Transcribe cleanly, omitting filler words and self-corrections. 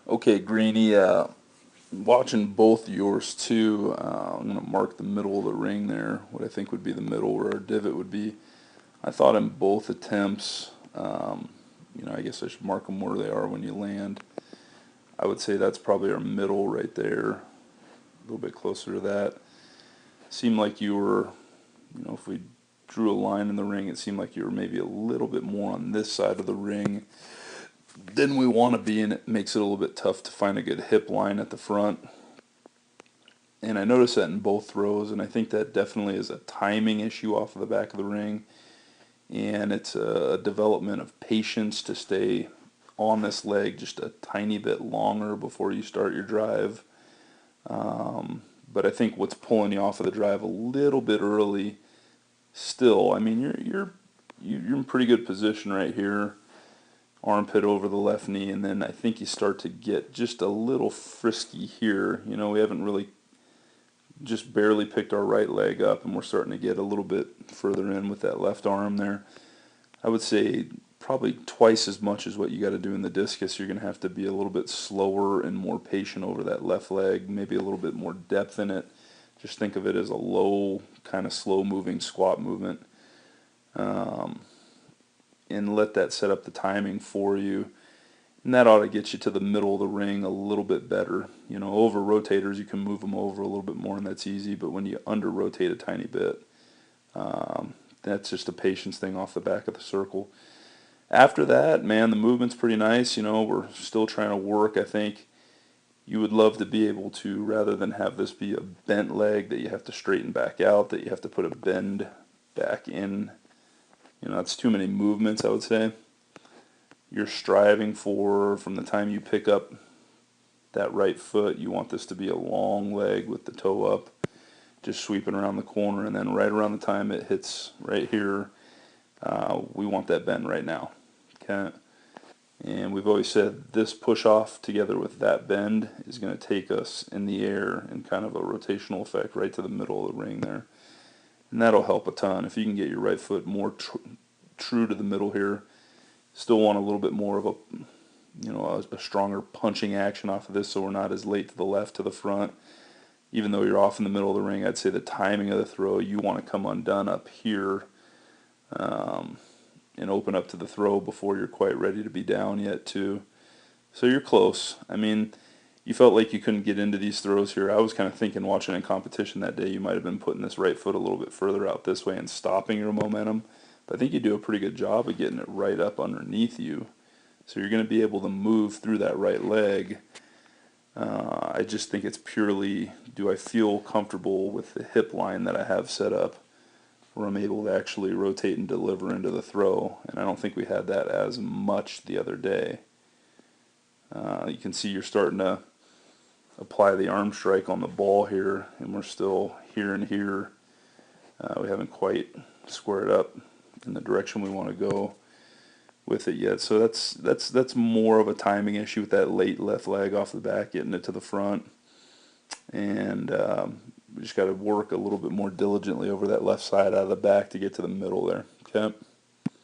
Okay, Greeny, watching both yours too, I'm going to mark the middle of the ring there, what I think would be the middle where our divot would be. I thought in both attempts, I guess I should mark them where they are when you land. I would say that's probably our middle right there, a little bit closer to that. Seemed like you were, if we drew a line in the ring, it seemed like you were maybe a little bit more on this side of the ring than we want to be, and it makes it a little bit tough to find a good hip line at the front. And I noticed that in both throws, and I think that definitely is a timing issue off of the back of the ring, and it's a development of patience to stay on this leg just a tiny bit longer before you start your drive. But I think what's pulling you off of the drive a little bit early still, I mean, you're in pretty good position right here, armpit over the left knee, and then I think you start to get just a little frisky here. We haven't really just barely picked our right leg up, and we're starting to get a little bit further in with that left arm there. I would say probably twice as much as what you got to do in the discus. You're going to have to be a little bit slower and more patient over that left leg, maybe a little bit more depth in it. Just think of it as a low, kind of slow-moving squat movement, and let that set up the timing for you. And that ought to get you to the middle of the ring a little bit better. Over rotators, you can move them over a little bit more, and that's easy. But when you under rotate a tiny bit, that's just a patience thing off the back of the circle. After that, man, the movement's pretty nice. We're still trying to work. I think you would love to be able to, rather than have this be a bent leg that you have to straighten back out, that you have to put a bend back in. That's too many movements, I would say. You're striving for, from the time you pick up that right foot, you want this to be a long leg with the toe up, just sweeping around the corner, and then right around the time it hits right here, we want that bend right now. Okay? And we've always said this push off together with that bend is going to take us in the air in kind of a rotational effect right to the middle of the ring there. And that'll help a ton. If you can get your right foot more true to the middle here, still want a little bit more of a stronger punching action off of this, so we're not as late to the left to the front. Even though you're off in the middle of the ring, I'd say the timing of the throw, you want to come undone up here, and open up to the throw before you're quite ready to be down yet too. So you're close. I mean, you felt like you couldn't get into these throws here. I was kind of thinking, watching in competition that day, you might have been putting this right foot a little bit further out this way and stopping your momentum. But I think you do a pretty good job of getting it right up underneath you. So you're going to be able to move through that right leg. I just think it's purely, do I feel comfortable with the hip line that I have set up, where I'm able to actually rotate and deliver into the throw. And I don't think we had that as much the other day. You can see you're starting to apply the arm strike on the ball here, and we're still here and here. We haven't quite squared up in the direction we want to go with it yet. So that's more of a timing issue with that late left leg off the back, getting it to the front. And we just got to work a little bit more diligently over that left side out of the back to get to the middle there. Okay.